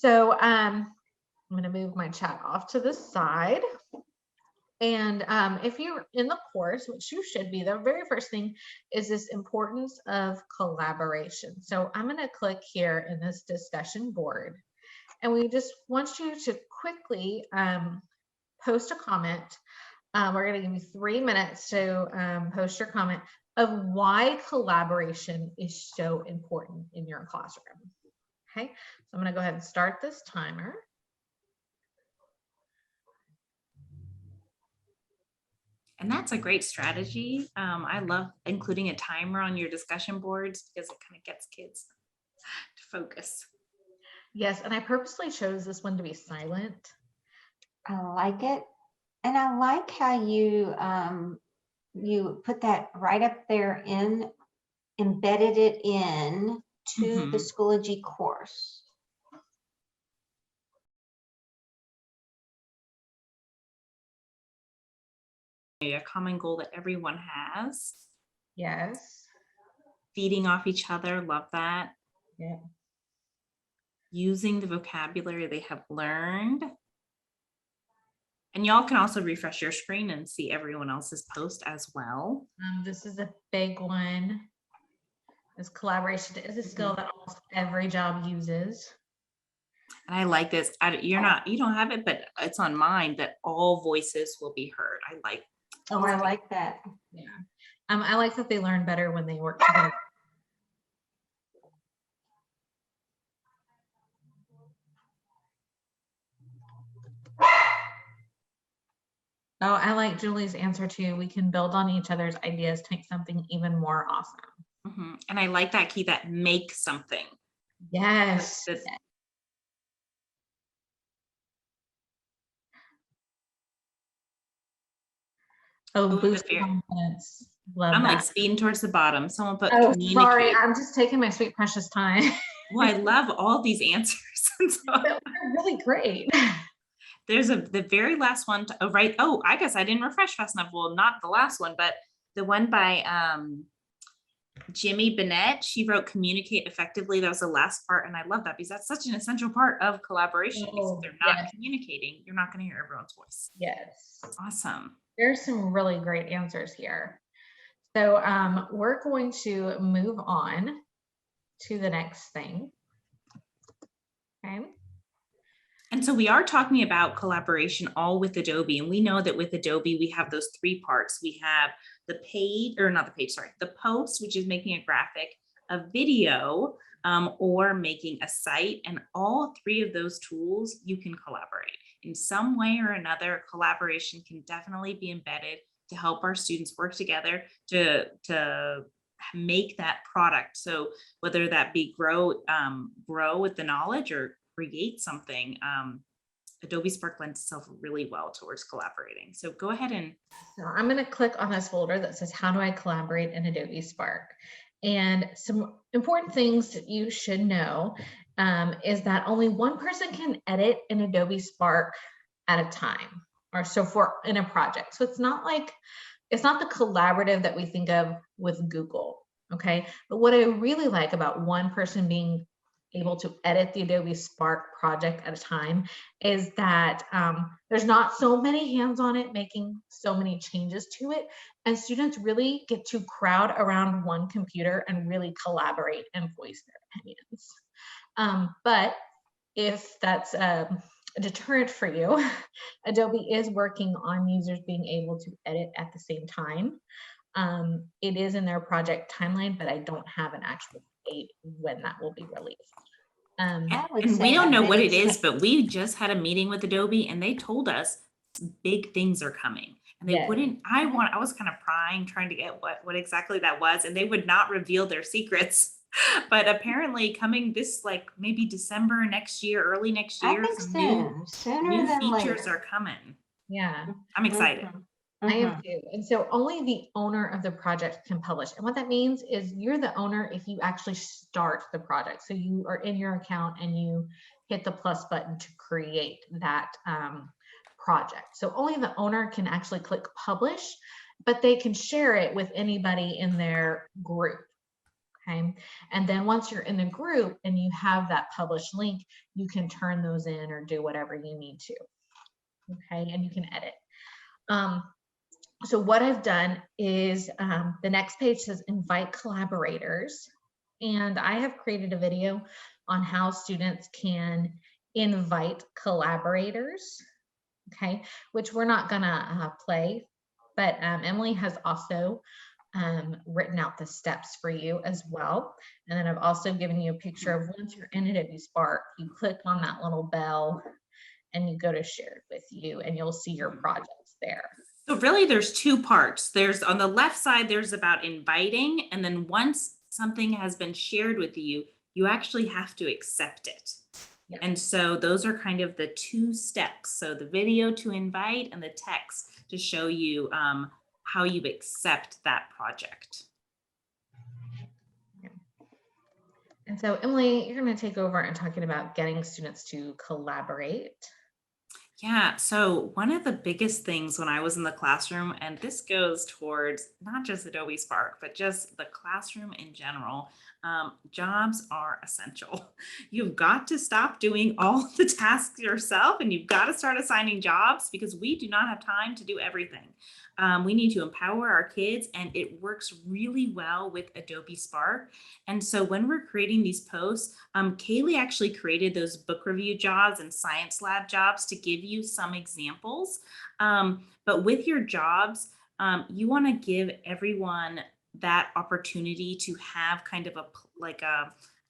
So I'm going to move my chat off to the side. And if you're in the course, which you should be, the very first thing is this importance of collaboration. So I'm going to click here in this discussion board. And we just want you to quickly post a comment. We're going to give you 3 minutes to post your comment of why collaboration is so important in your classroom. Okay, so I'm going to go ahead and start this timer. And that's a great strategy. I love including a timer on your discussion boards because it kind of gets kids to focus. Yes, and I purposely chose this one to be silent. I like it. And I like how you you put that right up there embedded it in to the Schoology course. A common goal that everyone has. Yes. Feeding off each other, love that. Yeah. Using the vocabulary they have learned. And y'all can also refresh your screen and see everyone else's post as well. This is a big one. This collaboration is a skill that almost every job uses. And I like this. You don't have it, but it's on mine that all voices will be heard. I like. Oh, I like that. Yeah. I like that they learn better when they work together. Oh, I like Julie's answer too. We can build on each other's ideas to make something even more awesome. And I like that key, that make something. Yes. Boost confidence. Love I'm that. like speeding towards the bottom. Someone put communicate. Sorry, I'm just taking my sweet precious time. Well, I love all these answers. They're really great. There's the very last one right. Oh, I guess I didn't refresh fast enough. Well, not the last one, but the one by Jimmy Bennett. She wrote communicate effectively. That was the last part. And I love that because that's such an essential part of collaboration. Because if they're not communicating, you're not going to hear everyone's voice. Yes. Awesome. There's some really great answers here. So we're going to move on to the next thing. Okay. And so we are talking about collaboration all with Adobe. And we know that with Adobe, we have those 3 parts. We have the the post, which is making a graphic, a video, or making a site. And all 3 of those tools, you can collaborate. In some way or another, collaboration can definitely be embedded to help our students work together to make that product. So whether that be grow with the knowledge or create something, Adobe Spark lends itself really well towards collaborating. So go ahead and. So I'm going to click on this folder that says, how do I collaborate in Adobe Spark? And some important things that you should know is that only one person can edit in Adobe Spark at a time, or so in a project. So it's not the collaborative that we think of with Google. Okay. But what I really like about one person being able to edit the Adobe Spark project at a time is that there's not so many hands on it making so many changes to it, and students really get to crowd around one computer and really collaborate and voice their opinions. But if that's a deterrent for you, Adobe is working on users being able to edit at the same time. It is in their project timeline, but I don't have an actual date when that will be released. And we don't know what it is, but we just had a meeting with Adobe and they told us big things are coming. And they wouldn't, I was kind of prying, trying to get what exactly that was, and they would not reveal their secrets. But apparently coming this maybe December next year, early next year, I think sooner than features later. are coming. Yeah. I'm excited. I am too. And so only the owner of the project can publish. And what that means is you're the owner if you actually start the project. So you are in your account and you hit the plus button to create that project. So only the owner can actually click publish, but they can share it with anybody in their group. Okay. And then once you're in a group and you have that published link, you can turn those in or do whatever you need to. Okay. And you can edit. So what I've done is the next page says invite collaborators. And I have created a video on how students can invite collaborators, okay, which we're not gonna play, but Emily has also written out the steps for you as well. And then I've also given you a picture of once you're in Adobe Spark, you click on that little bell and you go to share it with you and you'll see your projects there. So really there's two parts. There's on the left side, there's about inviting. And then once something has been shared with you, you actually have to accept it. Yeah. And so those are kind of the two steps. So the video to invite and the text to show you how you accept that project. And so Emily, you're going to take over and talking about getting students to collaborate. Yeah, so one of the biggest things when I was in the classroom, and this goes towards not just Adobe Spark, but just the classroom in general, jobs are essential. You've got to stop doing all the tasks yourself and you've got to start assigning jobs because we do not have time to do everything. We need to empower our kids, and it works really well with Adobe Spark. And so when we're creating these posts, Kaylee actually created those book review jobs and science lab jobs to give you some examples. But with your jobs, you want to give everyone that opportunity to have kind of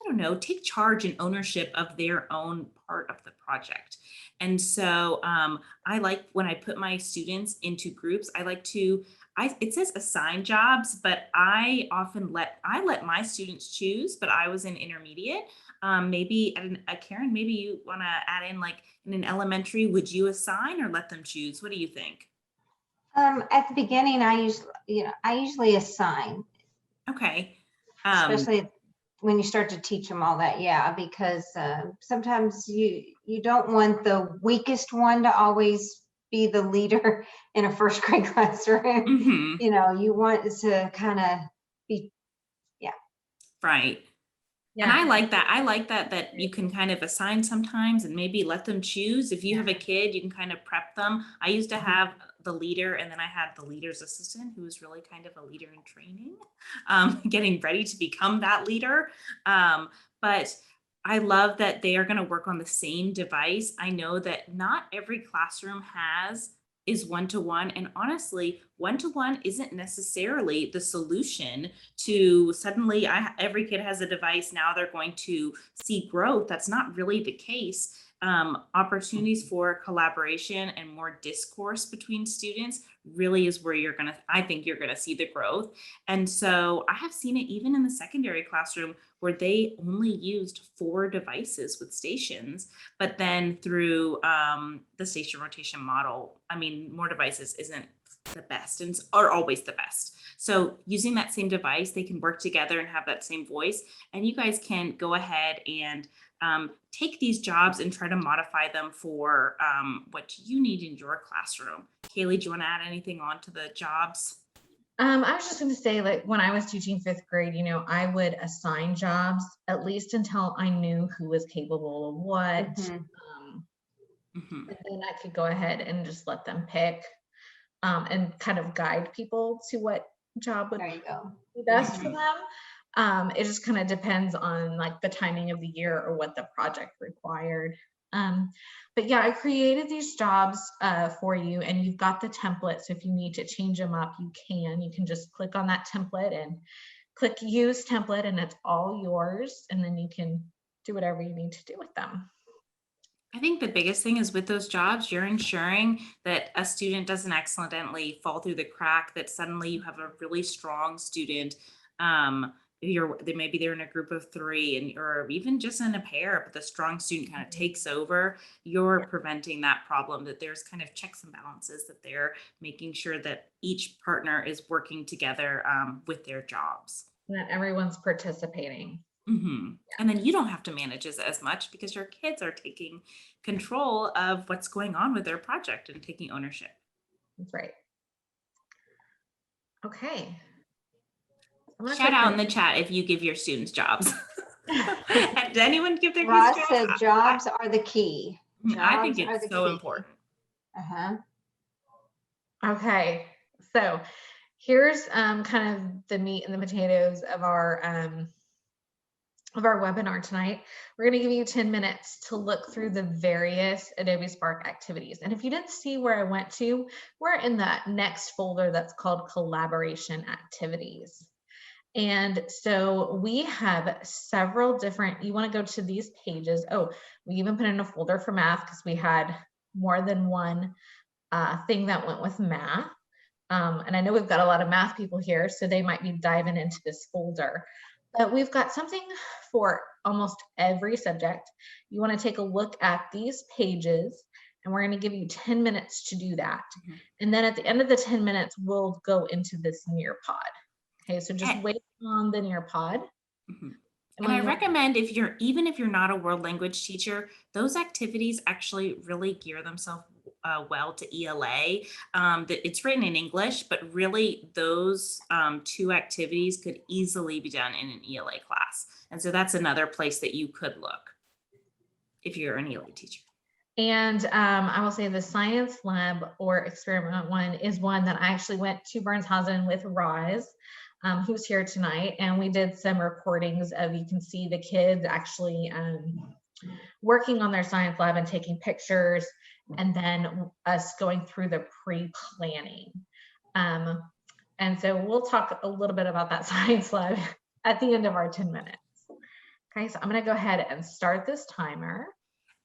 I don't know, take charge and ownership of their own part of the project. And so I like when I put my students into groups, it says assign jobs, but I often let my students choose, but I was in intermediate. Maybe Karen, maybe you want to add in like in an elementary, would you assign or let them choose? What do you think? At the beginning, I usually assign. Okay. Especially when you start to teach them all that, yeah, because sometimes you don't want the weakest one to always be the leader in a first grade classroom. Mm-hmm. You want it to kind of be, yeah. Right. Yeah. And I like that you can kind of assign sometimes and maybe let them choose. If you have a kid, you can kind of prep them. I used to have the leader, and then I had the leader's assistant who was really kind of a leader in training, getting ready to become that leader. But I love that they are going to work on the same device. I know that not every classroom is one-to-one, and honestly, one-to-one isn't necessarily the solution to suddenly every kid has a device, now they're going to see growth. That's not really the case. Opportunities for collaboration and more discourse between students really is where I think you're gonna see the growth. And so I have seen it even in the secondary classroom where they only used 4 devices with stations, but then through the station rotation model, I mean, more devices isn't the best and are always the best. So using that same device, they can work together and have that same voice. And you guys can go ahead and take these jobs and try to modify them for what you need in your classroom. Kaylee, do you want to add anything on to the jobs? I was just going to say, like, when I was teaching 5th grade, I would assign jobs at least until I knew who was capable of what. And then I could go ahead and just let them pick and kind of guide people to what job would be best for them. It just kind of depends on like the timing of the year or what the project required. But yeah, I created these jobs for you, and you've got the template. So if you need to change them up, you can just click on that template and click use template, and it's all yours. And then you can do whatever you need to do with them. I think the biggest thing is with those jobs, you're ensuring that a student doesn't accidentally fall through the crack, that suddenly you have a really strong student. Maybe they're in a group of 3 or even just in a pair, but the strong student kind of takes over. You're preventing that problem, that there's kind of checks and balances, that they're making sure that each partner is working together with their jobs. That everyone's participating. And then you don't have to manage as much because your kids are taking control of what's going on with their project and taking ownership. That's right. Okay. I'm gonna Shout click out the in the chat if you give your students jobs. Did anyone give their Ross kids said jobs? jobs are the key. I think Jobs are it's the so key. important. Uh-huh. Okay, so here's kind of the meat and the potatoes of our webinar tonight. We're going to give you 10 minutes to look through the various Adobe Spark activities. And if you didn't see where I went to, we're in that next folder that's called collaboration activities. And so we have several different, you want to go to these pages. Oh, we even put in a folder for math because we had more than one thing that went with math. And I know we've got a lot of math people here, so they might be diving into this folder. But we've got something for almost every subject. You want to take a look at these pages, and we're going to give you 10 minutes to do that. And then at the end of the 10 minutes, we'll go into this Nearpod. Okay, so just wait on the Nearpod. And I recommend even if you're not a world language teacher, those activities actually really gear themselves well to ELA. That it's written in English, but really those 2 activities could easily be done in an ELA class. And so that's another place that you could look if you're an ELA teacher. And I will say the science lab or experiment one is one that I actually went to Bernshausen with Roz, who's here tonight, and we did some recordings of, you can see the kids actually working on their science lab and taking pictures, and then us going through the pre-planning. And so we'll talk a little bit about that science lab at the end of our 10 minutes. Okay, so I'm gonna go ahead and start this timer.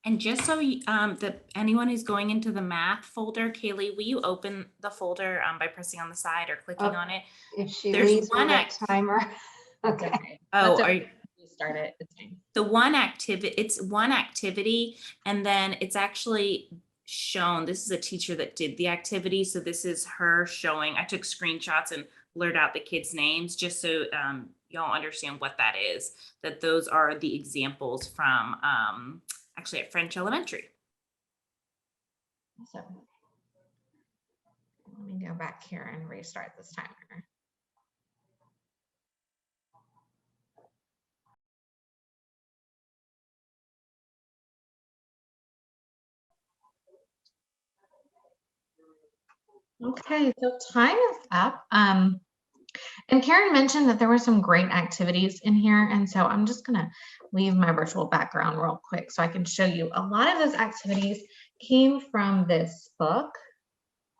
And just so that anyone who's going into the math folder, Kaylee, will you open the folder by pressing on the side or clicking on it? If she There's leaves one with that timer. Okay. Oh, are you start it? It's fine. The one activity, it's one activity, and then it's actually shown. This is a teacher that did the activity, so this is her showing. I took screenshots and blurred out the kids' names just so y'all understand what that is. That those are the examples from actually at French Elementary. So let me go back here and restart this timer. Okay, so time is up. And Karen mentioned that there were some great activities in here. And so I'm just gonna leave my virtual background real quick so I can show you. A lot of those activities came from this book,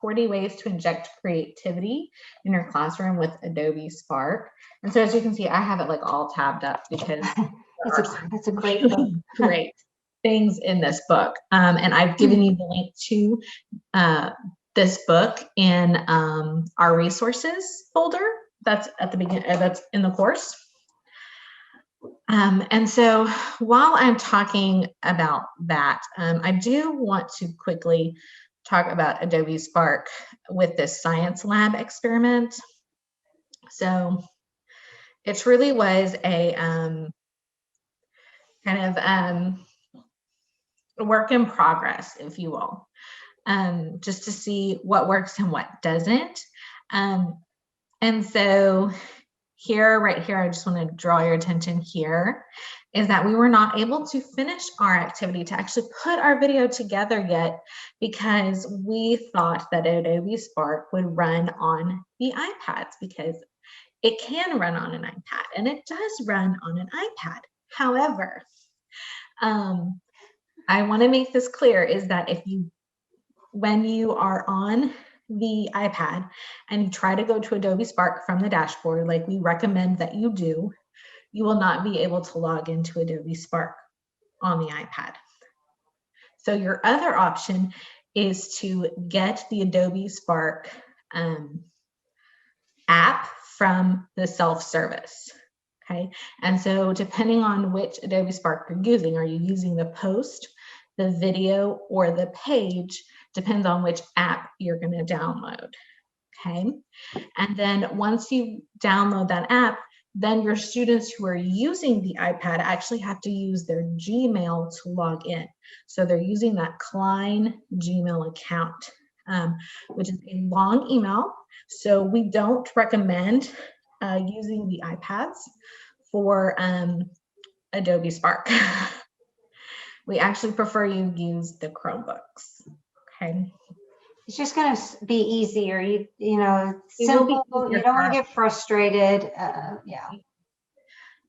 40 Ways to Inject Creativity in Your Classroom with Adobe Spark. And so as you can see, I have it like all tabbed up because it's a great book. Great things in this book. And I've given you the link to this book in our resources folder. That's at the beginning, that's in the course. And so while I'm talking about that, I do want to quickly talk about Adobe Spark with this science lab experiment. So it really was a kind of a work in progress, if you will, just to see what works and what doesn't. And so here, right here, I just want to draw your attention here, is that we were not able to finish our activity to actually put our video together yet because we thought that Adobe Spark would run on the iPads because it can run on an iPad and it does run on an iPad. However, I want to make this clear is that when you are on the iPad and you try to go to Adobe Spark from the dashboard, like we recommend that you do, you will not be able to log into Adobe Spark on the iPad. So your other option is to get the Adobe Spark app from the self-service. Okay, and so depending on which Adobe Spark you're using, are you using the post, the video, or the page, depends on which app you're going to download. Okay, and then once you download that app, then your students who are using the iPad actually have to use their Gmail to log in. So they're using that Klein Gmail account, which is a long email. So we don't recommend using the iPads for Adobe Spark. We actually prefer you use the Chromebooks. Okay. It's just going to be easier. You know, It will be simple. easier You don't for want to us. get frustrated. Yeah.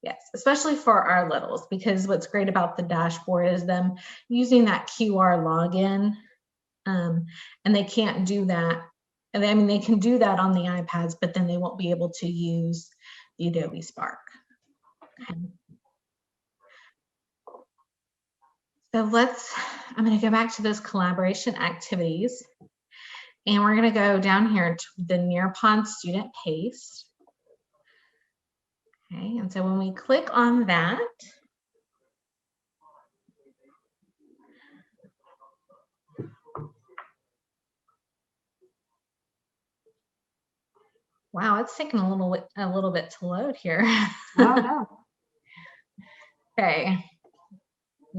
Yes, especially for our littles, because what's great about the dashboard is them using that QR login, and they can't do that. And I mean, they can do that on the iPads, but then they won't be able to use the Adobe Spark. Okay. So I'm going to go back to those collaboration activities, and we're going to go down here to the Nearpod student pace. Okay, and so when we click on that, wow, it's taking a little bit to load here. Oh, no. Okay,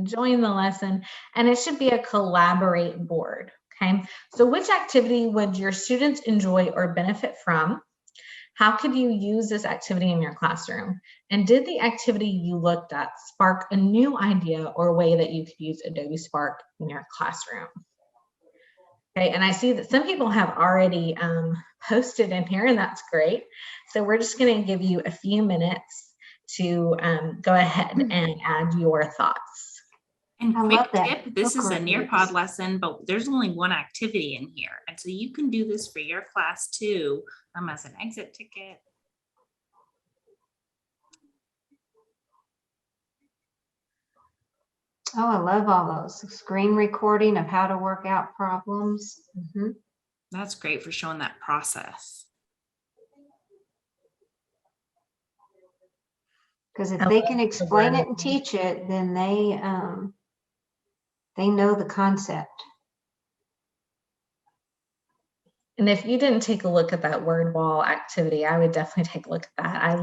join the lesson, and it should be a collaborate board. Okay, so which activity would your students enjoy or benefit from? How could you use this activity in your classroom? And did the activity you looked at spark a new idea or way that you could use Adobe Spark in your classroom? Okay, and I see that some people have already posted in here, and that's great. So we're just going to give you a few minutes to go ahead and add your thoughts. And I quick love that. tip, this Book is a reviews. Nearpod lesson, but there's only one activity in here. And so you can do this for your class too, as an exit ticket. Oh, I love all those. Screen recording of how to work out problems. That's great for showing that process. Because if they can explain it and teach it, then they know the concept. And if you didn't take a look at that word wall activity, I would definitely take a look at that. I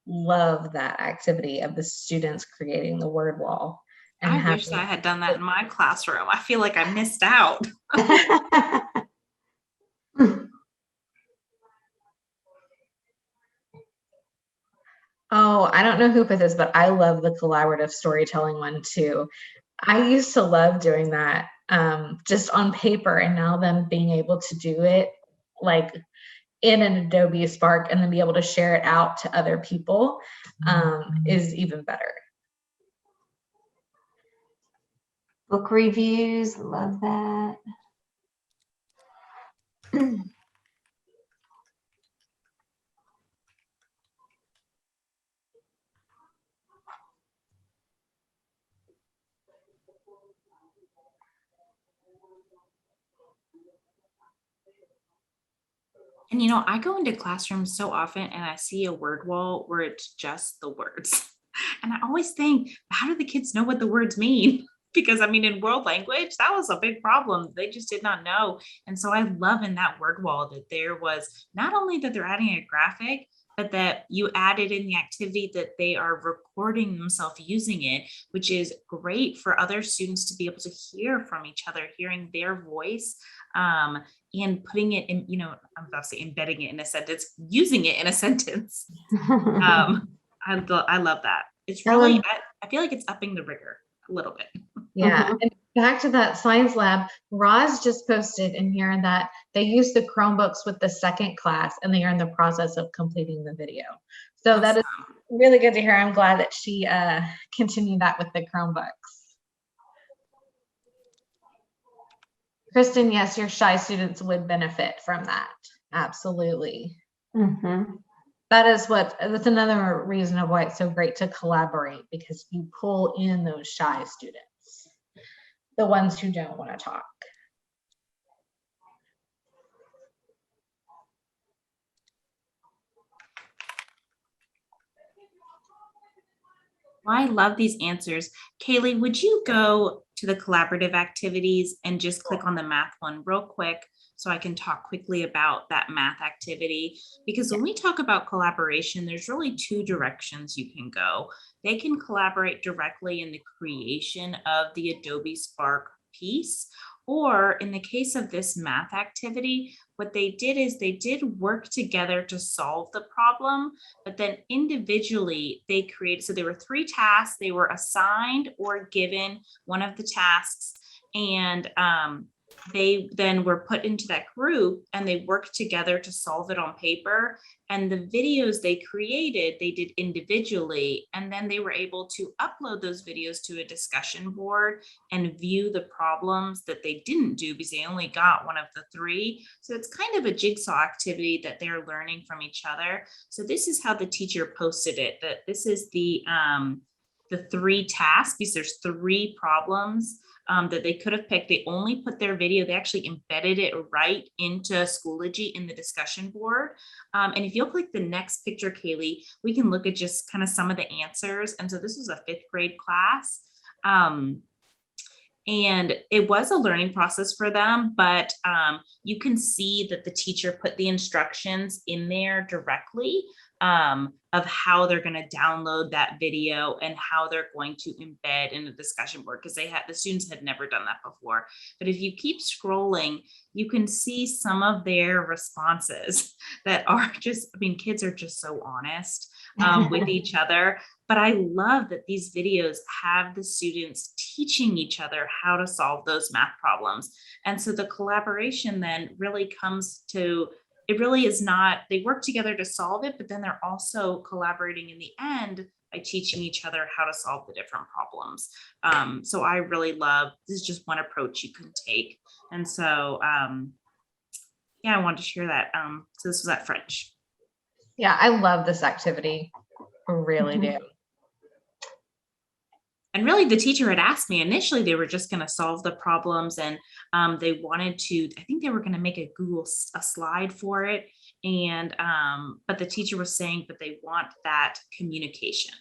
love that activity of the students creating the word wall. And I wish I had done that in my classroom. I feel like I missed out. Oh, I don't know who put this, but I love the collaborative storytelling one too. I used to love doing that just on paper, and now them being able to do it like in an Adobe Spark and then be able to share it out to other people is even better. Book reviews, love that. And I go into classrooms so often and I see a word wall where it's just the words. And I always think, how do the kids know what the words mean? Because I mean, in world language, that was a big problem. They just did not know. And so I love in that word wall that there was not only that they're adding a graphic, but that you added in the activity that they are recording themselves using it, which is great for other students to be able to hear from each other, hearing their voice. And putting it in, I'm about to say embedding it in a sentence, using it in a sentence. I love that. It's really, I feel like it's upping the rigor a little bit. Yeah. And back to that science lab, Roz just posted in here that they use the Chromebooks with the second class and they are in the process of completing the video. So that is really good to hear. I'm glad that she continued that with the Chromebooks. Kristen, yes, your shy students would benefit from that. Absolutely. That's another reason of why it's so great to collaborate, because you pull in those shy students, the ones who don't want to talk. Well, I love these answers. Kaylee, would you go to the collaborative activities and just click on the math one real quick so I can talk quickly about that math activity? Because when we talk about collaboration, there's really two directions you can go. They can collaborate directly in the creation of the Adobe Spark piece, Or in the case of this math activity, what they did is they did work together to solve the problem, but then individually they created, so there were 3 tasks, they were assigned or given one of the tasks, and they then were put into that group and they worked together to solve it on paper. And the videos they created, they did individually, and then they were able to upload those videos to a discussion board and view the problems that they didn't do because they only got one of the 3. So it's kind of a jigsaw activity that they're learning from each other. So this is how the teacher posted it, that this is the 3 tasks, because there's 3 problems that they could have picked. They only put their video, they actually embedded it right into Schoology in the discussion board. And if you'll click the next picture, Kaylee, we can look at just kind of some of the answers. And so this was a 5th grade class. And it was a learning process for them, but you can see that the teacher put the instructions in there directly of how they're going to download that video and how they're going to embed in a discussion board, because the students had never done that before. But if you keep scrolling, you can see some of their responses that are just, I mean, kids are just so honest with each other. But I love that these videos have the students teaching each other how to solve those math problems. And so the collaboration then really comes to, it really is not, they work together to solve it, but then they're also collaborating in the end by teaching each other how to solve the different problems. So I really love, this is just one approach you can take. And so, yeah, I wanted to share that. So this was at French. Yeah, I love this activity. I really do. And really, the teacher had asked me initially, they were just going to solve the problems, and they wanted to, I think they were going to make a slide for it. And, but the teacher was saying, but they want that communication.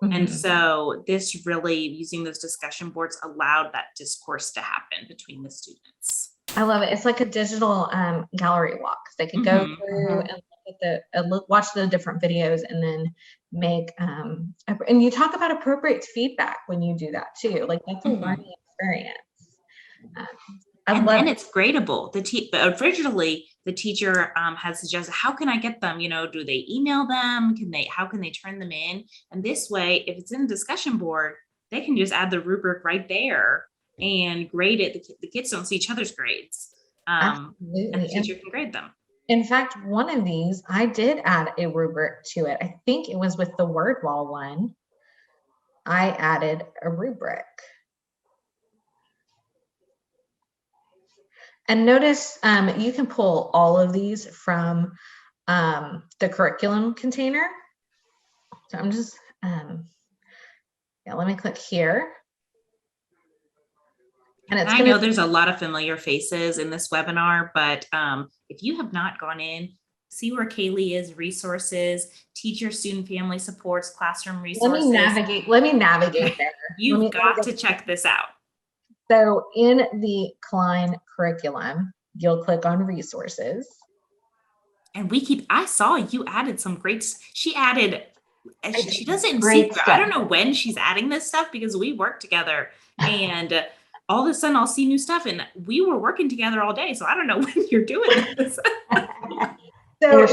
And so this really, using those discussion boards, allowed that discourse to happen between the students. I love it. It's like a digital gallery walk. They could go through and look at watch the different videos, and then make and you talk about appropriate feedback when you do that too. Like, that's a learning experience. And then it's gradable. But originally the teacher had suggested, how can I get them? You know, do they email them? How can they turn them in? And this way, if it's in a discussion board, they can just add the rubric right there and grade it. The kids don't see each other's grades. And the teacher can grade them. In fact, one of these, I did add a rubric to it. I think it was with the word wall one. I added a rubric. And notice you can pull all of these from the curriculum container. So I'm just, yeah, let me click here. And I know there's a lot of familiar faces in this webinar, but if you have not gone in, see where Kaylee is, resources, teacher, student, family supports, classroom resources. Let me navigate there. You've got to check this out. So in the Klein curriculum, you'll click on resources. And I saw you added some great, she does it in great secret. stuff. I don't know when she's adding this stuff because we work together, and all of a sudden I'll see new stuff, and we were working together all day. So I don't know when you're doing this. So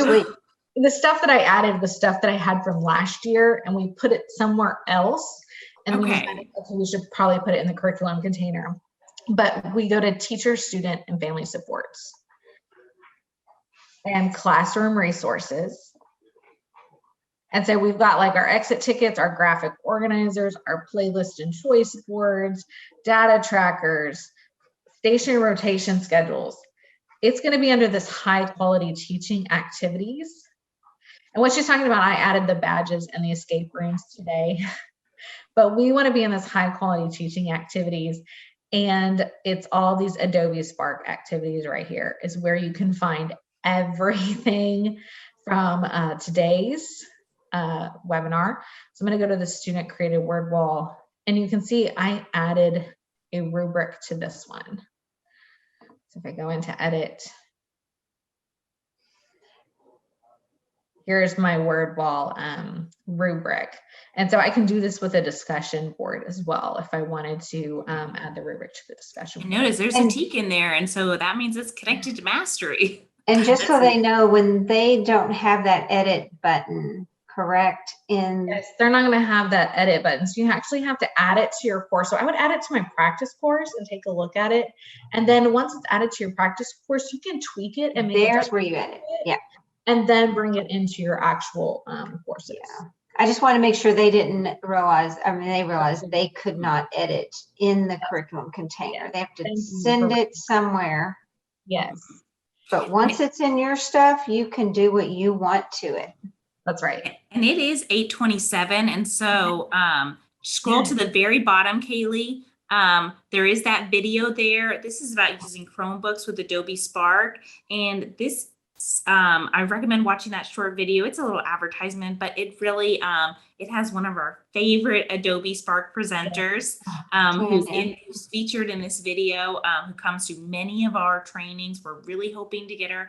the stuff that I added was stuff that I had from last year, and we put it somewhere else. And we decided, okay, we should probably put it in the curriculum container. But we go to teacher, student, and family supports, and classroom resources. And so we've got like our exit tickets, our graphic organizers, our playlist and choice boards, data trackers, station rotation schedules. It's going to be under this high quality teaching activities. And what she's talking about, I added the badges and the escape rooms today. But we want to be in this high quality teaching activities. And it's all these Adobe Spark activities right here is where you can find everything from today's webinar. So I'm going to go to the student created word wall, and you can see I added a rubric to this one. So if I go into edit, here's my word wall rubric. And so I can do this with a discussion board as well if I wanted to add the rubric to the discussion I board. notice there's a tick in there, and so that means it's connected to mastery. And just so they know, when they don't have that edit button, correct? Yes, they're not going to have that edit button. So you actually have to add it to your course. So I would add it to my practice course and take a look at it. And then once it's added to your practice course, you can tweak it and make there's where you edit. Yeah. And then bring it into your actual courses. Yeah. I just want to make sure they didn't realize, I mean, they realized they could not edit in the curriculum container. They have to send it somewhere. Yes. But once it's in your stuff, you can do what you want to it. That's right. And it is 8:27. And so scroll to the very bottom, Kaylee. There is that video there. This is about using Chromebooks with Adobe Spark. And this, I recommend watching that short video. It's a little advertisement, but it really, it has one of our favorite Adobe Spark presenters, who's featured in this video, who comes to many of our trainings. We're really hoping to get her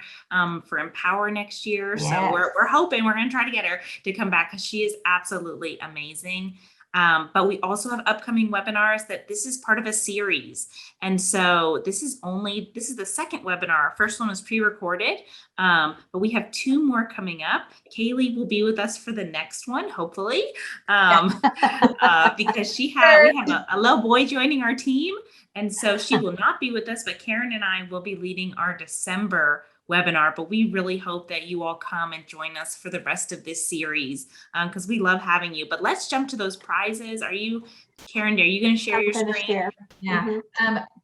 for Empower next year. Yes. So we're hoping, we're going to try to get her to come back because she is absolutely amazing. But we also have upcoming webinars that this is part of a series. And so this is the second webinar. Our first one was pre-recorded, but we have 2 more coming up. Kaylee will be with us for the next one, hopefully, because we have a little boy joining our team. And so she will not be with us, but Karen and I will be leading our December webinar, but we really hope that you all come and join us for the rest of this series because we love having you. But let's jump to those prizes. Karen, are you going to share your screen? Yeah.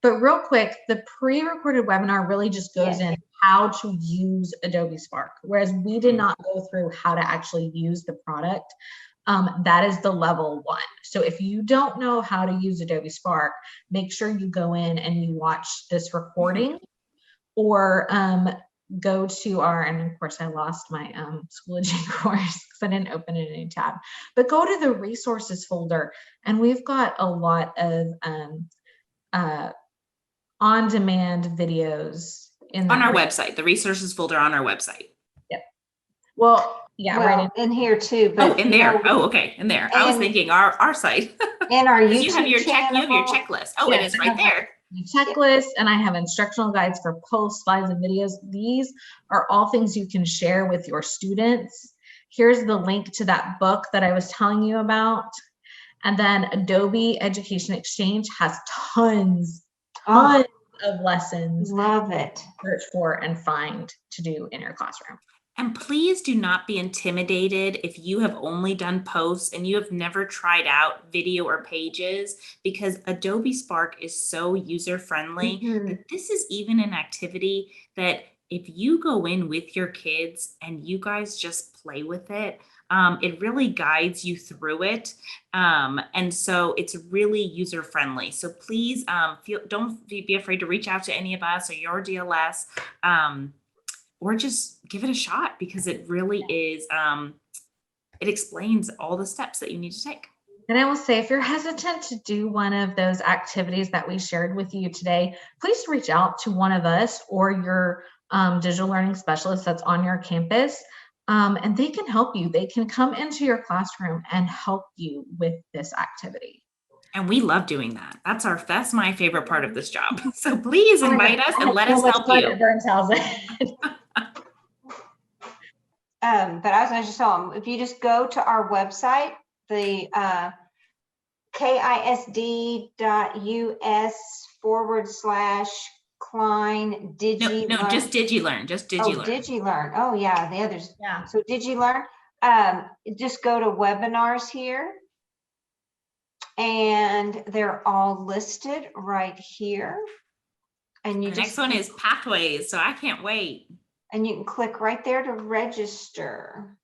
But real quick, the pre-recorded webinar really just goes in how to use Adobe Spark, whereas we did not go through how to actually use the product. That is the level 1. So if you don't know how to use Adobe Spark, make sure you go in and you watch this recording or go to our, and of course I lost my Schoology course because I didn't open it in a new tab, but go to the resources folder and we've got a lot of on-demand videos on our website, the resources folder on our website. Yep. Well, yeah, right in here too. But in there. Okay, in there. I was thinking our site. And our YouTube you have your channel. You have your checklist. Oh, it is right there. Checklist, and I have instructional guides for posts, slides, and videos. These are all things you can share with your students. Here's the link to that book that I was telling you about. And then Adobe Education Exchange has tons of lessons. Love it. Search for and find to do in your classroom. And please do not be intimidated if you have only done posts and you have never tried out video or pages, because Adobe Spark is so user-friendly that this is even an activity that if you go in with your kids and you guys just play with it, it really guides you through it. And so it's really user-friendly. So please don't be afraid to reach out to any of us or your DLS. Or just give it a shot because it really is, it explains all the steps that you need to take. And I will say, if you're hesitant to do one of those activities that we shared with you today, please reach out to one of us or your digital learning specialist that's on your campus, and they can help you. They can come into your classroom and help you with this activity. And we love doing that. That's my favorite part of this job. So please invite us and let us help you. But I was going to just tell them, if you just go to our website, the KISD.US/Klein DigiLearn. No, just DigiLearn. Just DigiLearn. Oh, DigiLearn. Oh, yeah. The others. Yeah. So DigiLearn. Just go to webinars here. And they're all listed right here. And the next one is Pathways. So I can't wait. And you can click right there to register.